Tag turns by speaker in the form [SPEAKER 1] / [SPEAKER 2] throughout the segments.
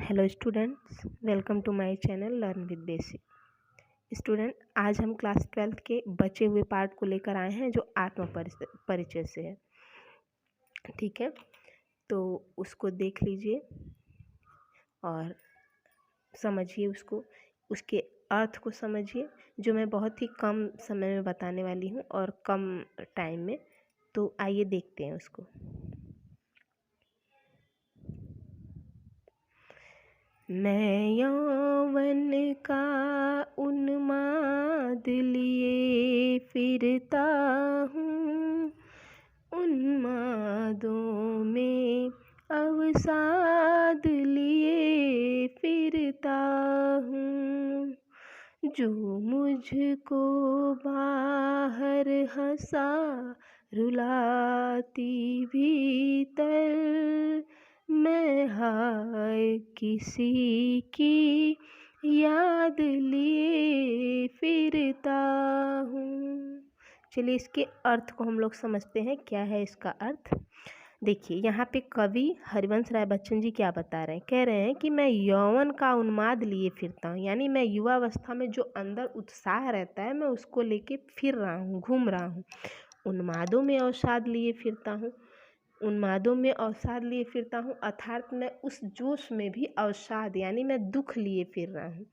[SPEAKER 1] Hello students, welcome to my channel learn with basic. Student, आज हम class 12th के बचे हुए पार्ट को लेकर आए हैं जो आत्म परिचय से है। ठीक है, तो उसको देख लीजिए और समझिए उसको, उसके अर्थ को समझिए, जो मैं बहुत ही कम समय में बताने वाली हूँ और कम टाइम में। तो आइए देखते हैं उसको। मैं यौवन का उन्माद लिए फिरता हूँ, उन्मादों में अवसाद लिए फिरता हूँ। जो मुझको बाहर हंसा रुलाती भीतर, मैं हाय किसी की याद लिए फिरता हूँ। चलिए इसके अर्थ को हम लोग समझते हैं, क्या है इसका अर्थ। देखिए यहाँ पे कवि हरिवंश राय बच्चन जी क्या बता रहे हैं। कह रहे हैं कि मैं यौवन का उन्माद लिए फिरता हूँ, यानी मैं युवावस्था में जो अंदर उत्साह रहता है मैं उसको लेके फिर रहा हूँ, घूम रहा हूँ। उन्मादों में अवसाद लिए फिरता हूँ, उन्मादों में अवसाद लिए फिरता हूँ अर्थात मैं उस जोश में भी अवसाद यानी मैं दुख लिए फिर रहा हूँ।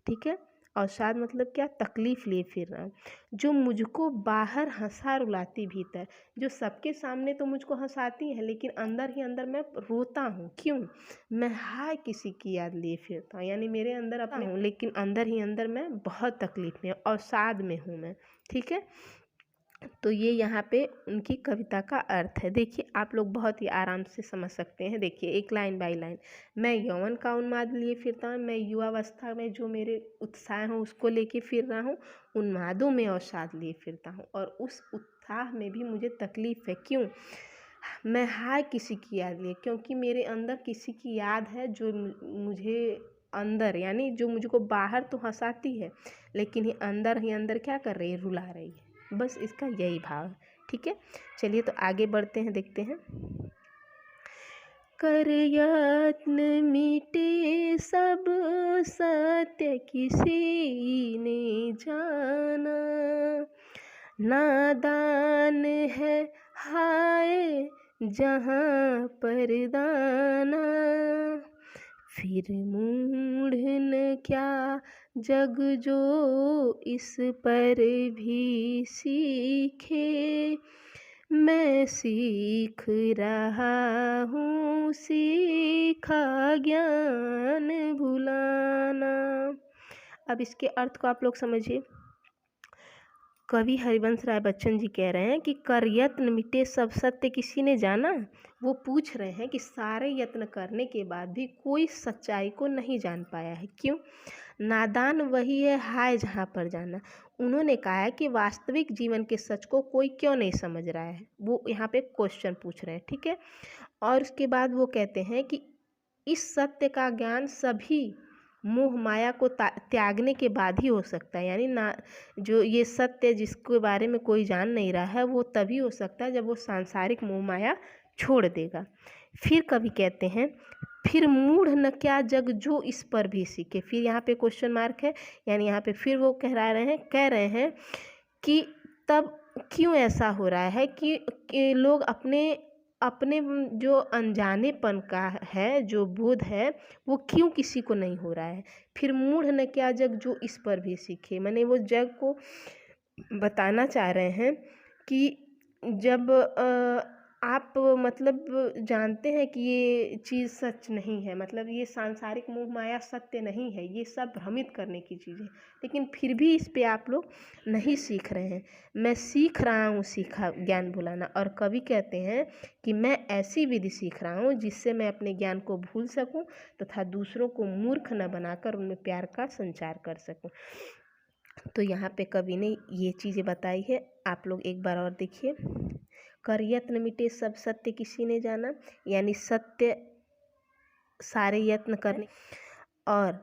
[SPEAKER 1] ठीक है, अवसाद मतलब क्या, तकलीफ लिए फिर रहा हूँ। जो मुझको बाहर हंसा रुलाती भीतर, जो सबके सामने तो मुझको हंसाती है लेकिन अंदर ही अंदर मैं रोता हूँ। क्यों? मैं हाय किसी की याद लिए फिरता हूँ, यानी मेरे अंदर अपने हूँ लेकिन अंदर ही अंदर मैं बहुत तकलीफ में, अवसाद में हूँ मैं। ठीक है, तो ये यहाँ पे उनकी कविता का अर्थ है। देखिए आप लोग बहुत ही आराम से समझ सकते हैं। देखिए एक लाइन बाय लाइन। मैं यौवन का उन्माद लिए फिरता हूँ, मैं युवावस्था में जो मेरे उत्साह हो उसको लेके फिर रहा हूँ, उन्मादों में अवसाद लिए फिरता हूँ और उस उत्साह में भी मुझे तकलीफ है। क्यों? मैं हाय किसी की याद लिए, क्योंकि मेरे अंदर किसी की याद है जो मुझे अंदर, यानी जो मुझको बाहर तो हंसाती है लेकिन ही अंदर क्या कर रही है, रुला रही है। बस इसका यही भाव है। ठीक है, चलिए तो आगे बढ़ते हैं, देखते हैं। कर यत्न मिटे सब सत्य किसी ने जाना, नादान है हाय जहाँ पर दाना, फिर मूढ़ न क्या जग जो इस पर भी सीखे, मैं सीख रहा हूँ सीखा ज्ञान भुलाना। अब इसके अर्थ को आप लोग समझिए। कवि हरिवंश राय बच्चन जी कह रहे हैं कि कर यत्न मिटे सब सत्य किसी ने जाना। वो पूछ रहे हैं कि सारे यत्न करने के बाद भी कोई सच्चाई को नहीं जान पाया है। क्यों? नादान वही है हाय जहाँ पर जाना। उन्होंने कहा है कि वास्तविक जीवन के सच को कोई क्यों नहीं समझ रहा है, वो यहाँ पे क्वेश्चन पूछ रहे हैं। ठीक है, और उसके बाद वो कहते हैं कि इस सत्य का ज्ञान सभी मोह माया को त्यागने के बाद ही हो सकता है। यानी ना, जो ये सत्य जिसके बारे में कोई जान नहीं रहा है वो तभी हो सकता है जब वो सांसारिक मोह माया छोड़ देगा। फिर कवि कहते हैं फिर मूढ़ न क्या जग जो इस पर भी सीखे। फिर यहाँ पे क्वेश्चन मार्क है, यानी यहाँ पे फिर वो कह रहे हैं कि तब क्यों ऐसा हो रहा है कि लोग अपने अपने जो अनजानेपन का है, जो बोध है, वो क्यों किसी को नहीं हो रहा है। फिर मूढ़ न क्या जग जो इस पर भी सीखे, माने वो जग को बताना चाह रहे हैं कि जब आप मतलब जानते हैं कि ये चीज़ सच नहीं है, मतलब ये सांसारिक मोह माया सत्य नहीं है, ये सब भ्रमित करने की चीज़ है, लेकिन फिर भी इस पे आप लोग नहीं सीख रहे हैं। मैं सीख रहा हूँ सीखा ज्ञान भुलाना। और कवि कहते हैं कि मैं ऐसी विधि सीख रहा हूँ जिससे मैं अपने ज्ञान को भूल सकूँ तथा दूसरों को मूर्ख न बनाकर उनमें प्यार का संचार कर सकूँ। तो यहाँ पे कवि ने ये चीज़ें बताई है, आप लोग एक बार और देखिए। कर यत्न मिटे सब सत्य किसी ने जाना, यानी सत्य सारे यत्न करने, और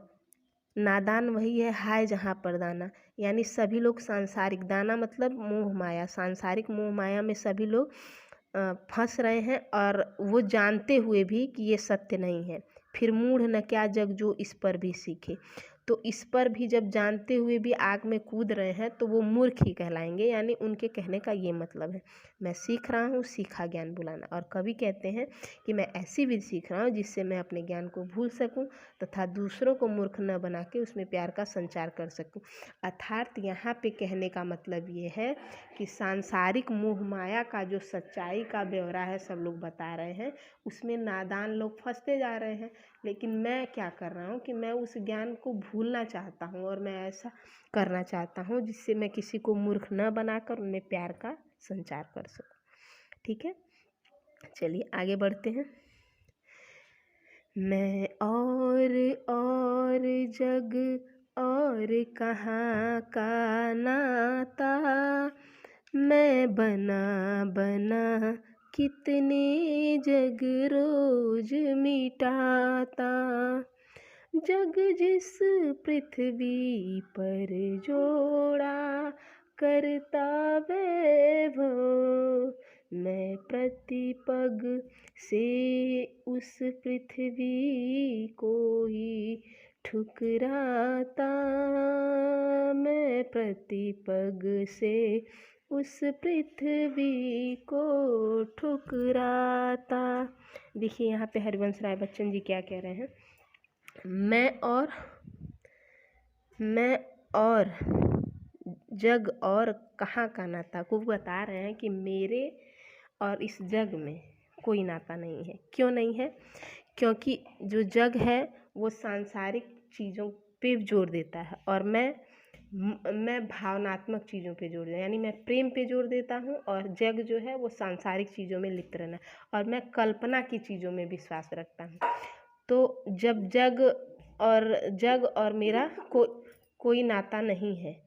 [SPEAKER 1] नादान वही है हाय जहाँ पर दाना, यानी सभी लोग सांसारिक, दाना मतलब मोह माया, सांसारिक मोह माया में सभी लोग फंस रहे हैं और वो जानते हुए भी कि ये सत्य नहीं है। फिर मूढ़ न क्या जग जो इस पर भी सीखे। तो इस पर भी जब जानते हुए भी आग में कूद रहे हैं तो वो मूर्ख ही कहलाएंगे। यानी उनके कहने का ये मतलब है, मैं सीख रहा हूँ, सीखा ज्ञान भुलाना। और कवि कहते हैं कि मैं ऐसी विधि सीख रहा हूँ जिससे मैं अपने ज्ञान को भूल सकूँ तथा दूसरों को मूर्ख न बना के उसमें प्यार का संचार कर सकूँ। अर्थात यहाँ पे कहने का मतलब ये है कि सांसारिक मोह माया का जो सच्चाई का ब्यौरा है सब लोग बता रहे हैं, उसमें नादान लोग फंसते जा रहे हैं। लेकिन मैं क्या कर रहा हूँ कि मैं उस ज्ञान को भूलना चाहता हूँ और मैं ऐसा करना चाहता हूँ जिससे मैं किसी को मूर्ख न बनाकर उनमें प्यार का संचार कर सकूँ। ठीक है, चलिए आगे बढ़ते हैं। मैं और जग और कहाँ का नाता, मैं बना कितने जग रोज मिटाता। जग जिस पृथ्वी पर जोड़ा करता वैभव, मैं प्रतिपग से उस पृथ्वी को ही ठुकराता। मैं प्रतिपग से उस पृथ्वी को ठुकराता। देखिए यहाँ पे हरिवंश राय बच्चन जी क्या कह रहे हैं। मैं और जग और कहाँ का नाता को बता रहे हैं कि मेरे और इस जग में कोई नाता नहीं है। क्यों नहीं है? क्योंकि जो जग है वो सांसारिक चीज़ों पे जोर देता है और मैं भावनात्मक चीज़ों पे जोर देता, यानी मैं प्रेम पे जोर देता हूँ, और जग जो है वो सांसारिक चीज़ों में लिप्त रहना, और मैं कल्पना की चीज़ों में विश्वास रखता हूँ। तो जब जग और मेरा कोई नाता नहीं है।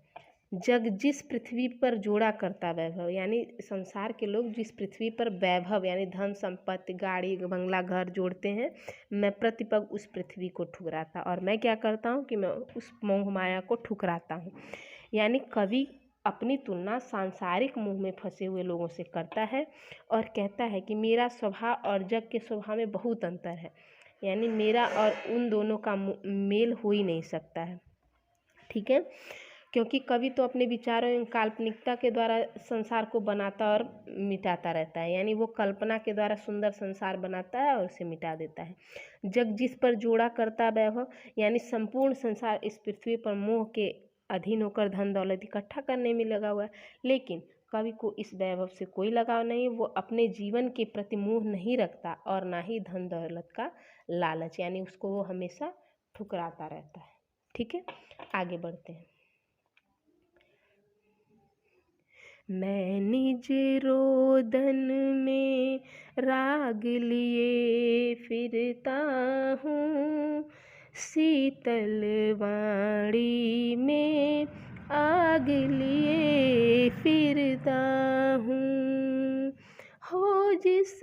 [SPEAKER 1] जग जिस पृथ्वी पर जोड़ा करता वैभव, यानी संसार के लोग जिस पृथ्वी पर वैभव यानी धन संपत्ति गाड़ी बंगला घर जोड़ते हैं, मैं प्रतिपग उस पृथ्वी को ठुकराता। और मैं क्या करता हूँ कि मैं उस मोह माया को ठुकराता हूँ। यानी कवि अपनी तुलना सांसारिक मोह में फंसे हुए लोगों से करता है और कहता है कि मेरा स्वभाव और जग के स्वभाव में बहुत अंतर है। यानी मेरा और उन दोनों का मेल हो ही नहीं सकता है। ठीक है, क्योंकि कवि तो अपने विचारों एवं काल्पनिकता के द्वारा संसार को बनाता और मिटाता रहता है। यानी वो कल्पना के द्वारा सुंदर संसार बनाता है और उसे मिटा देता है। जग जिस पर जोड़ा करता वैभव, यानी संपूर्ण संसार इस पृथ्वी पर मोह के अधीन होकर धन दौलत इकट्ठा करने में लगा हुआ है। लेकिन कवि को इस वैभव से कोई लगाव नहीं, वो अपने जीवन के प्रति मोह नहीं रखता और ना ही धन दौलत का लालच, यानी उसको वो हमेशा ठुकराता रहता है। ठीक है, आगे बढ़ते हैं। मैं निज रोदन में राग लिए फिरता हूँ, शीतल वाणी में आग लिए फिरता हूँ। हो जिस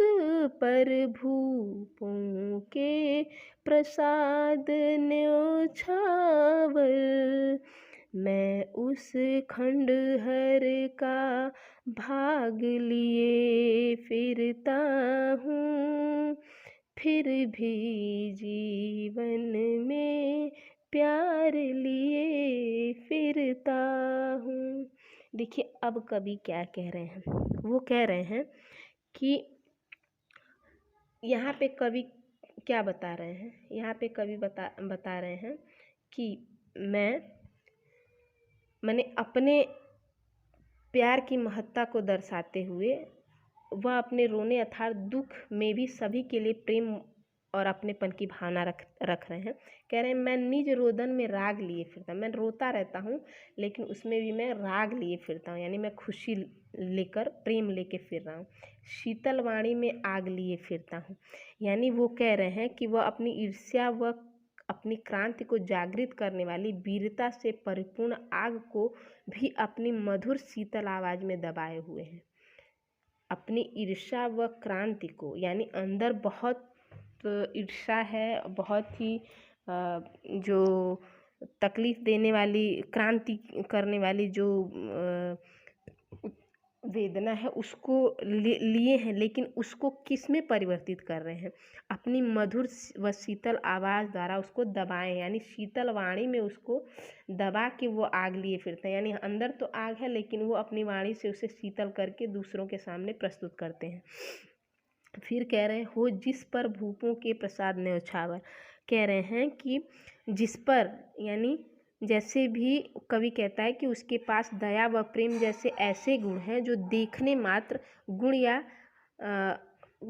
[SPEAKER 1] पर भूपों के प्रसाद न्योछावर, मैं उस खंडहर का भाग लिए फिरता हूँ। फिर भी जीवन में प्यार लिए फिरता हूँ। देखिए अब कवि क्या कह रहे हैं। वो कह रहे हैं कि यहाँ पे कवि क्या बता रहे हैं। यहाँ पे कवि बता रहे हैं कि मैंने अपने प्यार की महत्ता को दर्शाते हुए वह अपने रोने अर्थात दुख में भी सभी के लिए प्रेम और अपनेपन की भावना रख रहे हैं। कह रहे हैं मैं निज रोदन में राग लिए फिरता हूँ। मैं रोता रहता हूँ लेकिन उसमें भी मैं राग लिए फिरता हूँ, यानी मैं खुशी लेकर प्रेम लेके फिर रहा हूँ। शीतल वाणी में आग लिए फिरता हूँ, यानी वो कह रहे हैं कि वह अपनी ईर्ष्या व अपनी क्रांति को जागृत करने वाली वीरता से परिपूर्ण आग को भी अपनी मधुर शीतल आवाज़ में दबाए हुए हैं। अपनी ईर्ष्या व क्रांति को, यानी अंदर बहुत ईर्ष्या है, बहुत ही जो तकलीफ़ देने वाली क्रांति करने वाली जो वेदना है उसको लिए हैं, लेकिन उसको किस में परिवर्तित कर रहे हैं? अपनी मधुर व शीतल आवाज़ द्वारा उसको दबाए, यानी शीतल वाणी में उसको दबा के वो आग लिए फिरते हैं। यानी अंदर तो आग है, लेकिन वो अपनी वाणी से उसे शीतल करके दूसरों के सामने प्रस्तुत करते हैं। फिर कह रहे हैं, हो जिस पर भूपों के प्रसाद न्यौछावर। कह रहे हैं कि जिस पर, यानी जैसे भी कवि कहता है कि उसके पास दया व प्रेम जैसे ऐसे गुण हैं जो देखने मात्र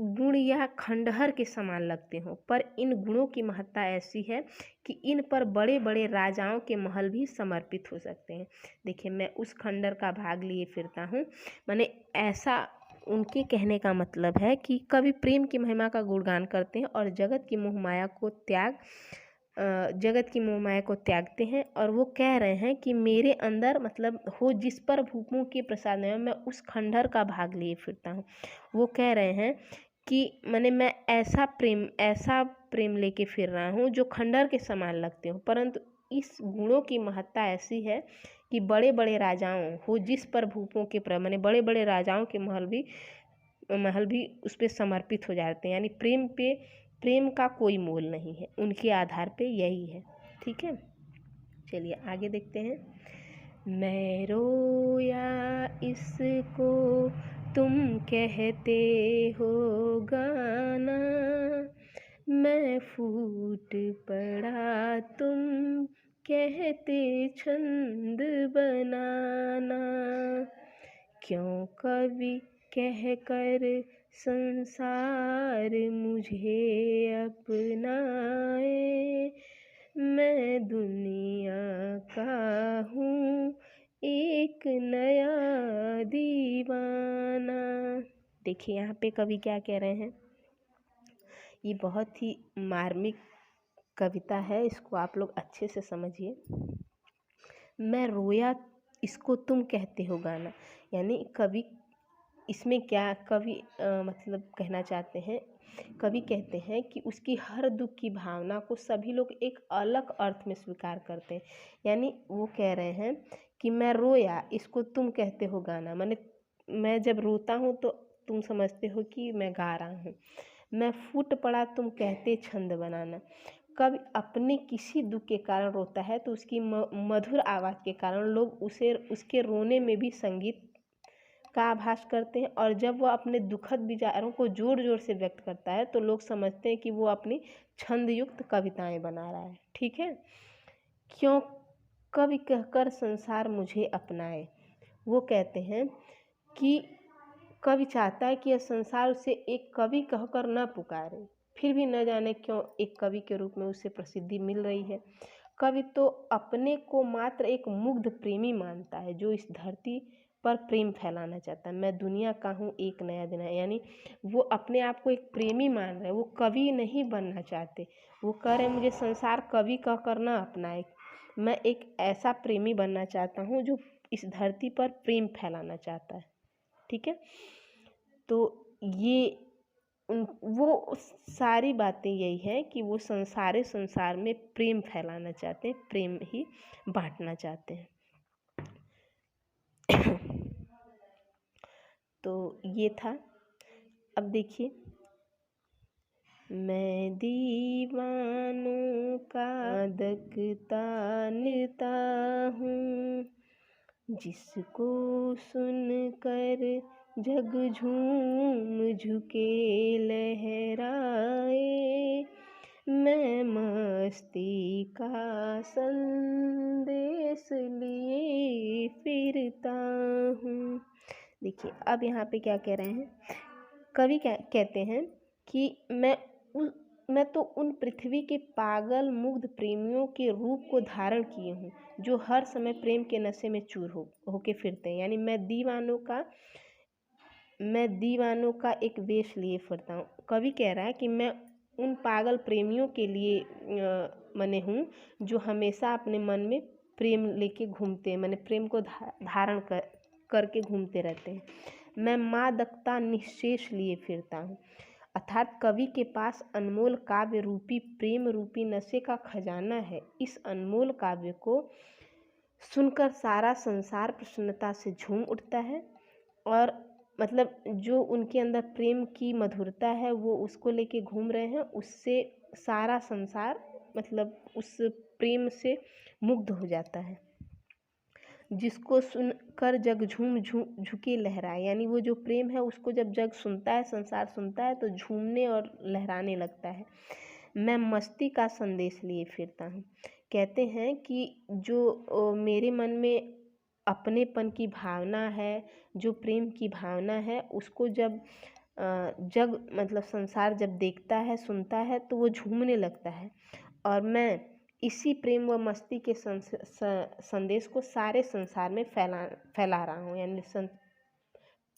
[SPEAKER 1] गुण या खंडहर के समान लगते हों, पर इन गुणों की महत्ता ऐसी है कि इन पर बड़े बड़े राजाओं के महल भी समर्पित हो सकते हैं। देखिए, मैं उस खंडहर का भाग लिए फिरता हूँ, मैंने ऐसा, उनके कहने का मतलब है कि कवि प्रेम की महिमा का गुणगान करते हैं और जगत की मोह माया को त्यागते हैं, और वो कह रहे हैं कि मेरे अंदर, मतलब हो जिस पर भूपों के प्रसाद में, मैं उस खंडहर का भाग लिए फिरता हूँ। वो कह रहे हैं कि मैं ऐसा प्रेम लेके फिर रहा हूँ जो खंडहर के समान लगते हो, परंतु इस गुणों की महत्ता ऐसी है कि बड़े बड़े राजाओं, हो जिस पर भूपों के बड़े बड़े राजाओं के महल भी उस पर समर्पित हो जाते हैं। यानी प्रेम का कोई मोल नहीं है, उनके आधार पे यही है। ठीक है, चलिए आगे देखते हैं। मैं रोया इसको तुम कहते हो गाना, मैं फूट पड़ा तुम कहते छंद बनाना, क्यों कवि कह कर संसार मुझे अपनाए, मैं दुनिया का हूँ एक नया दीवाना। देखिए यहाँ पे कवि क्या कह रहे हैं, ये बहुत ही मार्मिक कविता है, इसको आप लोग अच्छे से समझिए। मैं रोया इसको तुम कहते हो गाना, यानी कवि इसमें क्या मतलब कहना चाहते हैं, कवि कहते हैं कि उसकी हर दुख की भावना को सभी लोग एक अलग अर्थ में स्वीकार करते हैं। यानी वो कह रहे हैं कि मैं रोया इसको तुम कहते हो गाना, मैं जब रोता हूँ तो तुम समझते हो कि मैं गा रहा हूँ, मैं फूट पड़ा तुम कहते छंद बनाना। कवि अपने किसी दुख के कारण रोता है तो उसकी मधुर आवाज़ के कारण लोग उसके रोने में भी संगीत का आभास करते हैं, और जब वह अपने दुखद विचारों को जोर जोर से व्यक्त करता है तो लोग समझते हैं कि वो अपनी छंद युक्त कविताएं बना रहा है। ठीक है, क्यों कवि कहकर संसार मुझे अपनाए। वो कहते हैं कि कवि चाहता है कि यह संसार उसे एक कवि कहकर न पुकारे, फिर भी न जाने क्यों एक कवि के रूप में उसे प्रसिद्धि मिल रही है। कवि तो अपने को मात्र एक मुग्ध प्रेमी मानता है जो इस धरती पर प्रेम फैलाना चाहता है। मैं दुनिया का हूँ एक नया दिन है, यानी वो अपने आप को एक प्रेमी मान रहे हैं, वो कवि नहीं बनना चाहते। वो कह रहे हैं मुझे संसार कवि कहकर न अपनाए, मैं एक ऐसा प्रेमी बनना चाहता हूँ जो इस धरती पर प्रेम फैलाना चाहता है। ठीक है, तो ये वो सारी बातें यही है कि वो संसार में प्रेम फैलाना चाहते हैं, प्रेम ही बांटना चाहते हैं। तो ये था। अब देखिए, मैं दीवानों का दकता निता हूँ, जिसको सुनकर जग झूम झुके लहराए, मैं मस्ती का संदेश लिए फिरता हूँ। देखिए अब यहाँ पे क्या कह रहे हैं, कवि क्या कहते हैं कि मैं तो उन पृथ्वी के पागल मुग्ध प्रेमियों के रूप को धारण किए हूँ जो हर समय प्रेम के नशे में चूर होके फिरते हैं। यानी मैं दीवानों का एक वेश लिए फिरता हूँ। कवि कह रहा है कि मैं उन पागल प्रेमियों के लिए बने हूँ जो हमेशा अपने मन में प्रेम लेके घूमते हैं, प्रेम को धारण करके घूमते रहते हैं। मैं मादकता निःशेष लिए फिरता हूँ, अर्थात कवि के पास अनमोल काव्य रूपी प्रेम रूपी नशे का खजाना है। इस अनमोल काव्य को सुनकर सारा संसार प्रसन्नता से झूम उठता है। और मतलब जो उनके अंदर प्रेम की मधुरता है वो उसको लेके घूम रहे हैं, उससे सारा संसार मतलब उस प्रेम से मुग्ध हो जाता है। जिसको सुनकर जग झूम झुके लहराए, यानी वो जो प्रेम है उसको जब जग सुनता है, संसार सुनता है तो झूमने और लहराने लगता है। मैं मस्ती का संदेश लिए फिरता हूँ। कहते हैं कि जो मेरे मन में अपनेपन की भावना है, जो प्रेम की भावना है, उसको जब जग मतलब संसार जब देखता है, सुनता है तो वो झूमने लगता है। और मैं इसी प्रेम व मस्ती के संदेश को सारे संसार में फैला रहा हूँ, यानी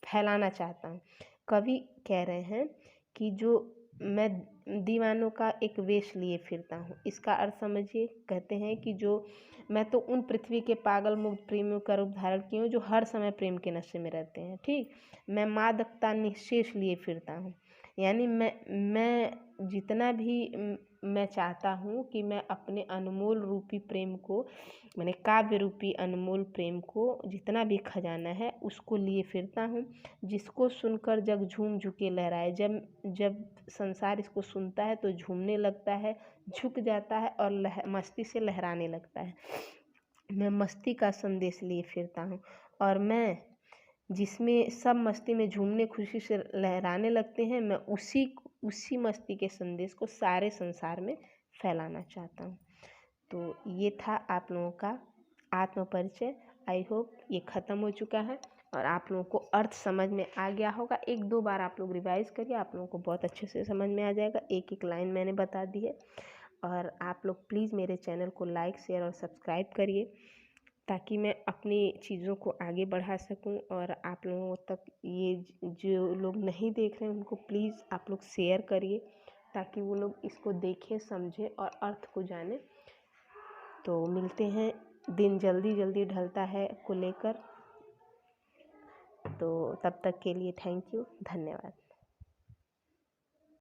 [SPEAKER 1] फैलाना चाहता हूँ। कवि कह रहे हैं कि जो मैं दीवानों का एक वेश लिए फिरता हूँ, इसका अर्थ समझिए। कहते हैं कि जो मैं तो उन पृथ्वी के पागल मुग्ध प्रेमियों का रूप धारण की हूँ जो हर समय प्रेम के नशे में रहते हैं। ठीक, मैं मादकता निःशेष लिए फिरता हूँ, यानी मैं जितना भी मैं चाहता हूँ कि मैं अपने अनमोल रूपी प्रेम को, मैंने काव्य रूपी अनमोल प्रेम को, जितना भी खजाना है उसको लिए फिरता हूँ। जिसको सुनकर जग झूम झुके लहराए, जब जब संसार इसको सुनता है तो झूमने लगता है, झुक जाता है और मस्ती से लहराने लगता है। मैं मस्ती का संदेश लिए फिरता हूँ, और मैं जिसमें सब मस्ती में झूमने खुशी से लहराने लगते हैं, मैं उसी मस्ती के संदेश को सारे संसार में फैलाना चाहता हूँ। तो ये था आप लोगों का आत्म परिचय। आई होप ये ख़त्म हो चुका है और आप लोगों को अर्थ समझ में आ गया होगा। 1-2 बार आप लोग रिवाइज़ करिए, आप लोगों को बहुत अच्छे से समझ में आ जाएगा। एक एक लाइन मैंने बता दी है। और आप लोग प्लीज़ मेरे चैनल को लाइक, शेयर और सब्सक्राइब करिए, ताकि मैं अपनी चीज़ों को आगे बढ़ा सकूं। और आप लोगों तक ये जो लोग नहीं देख रहे हैं उनको प्लीज़ आप लोग शेयर करिए, ताकि वो लोग इसको देखें, समझें और अर्थ को जानें। तो मिलते हैं, दिन जल्दी जल्दी ढलता है को लेकर। तो तब तक के लिए थैंक यू, धन्यवाद।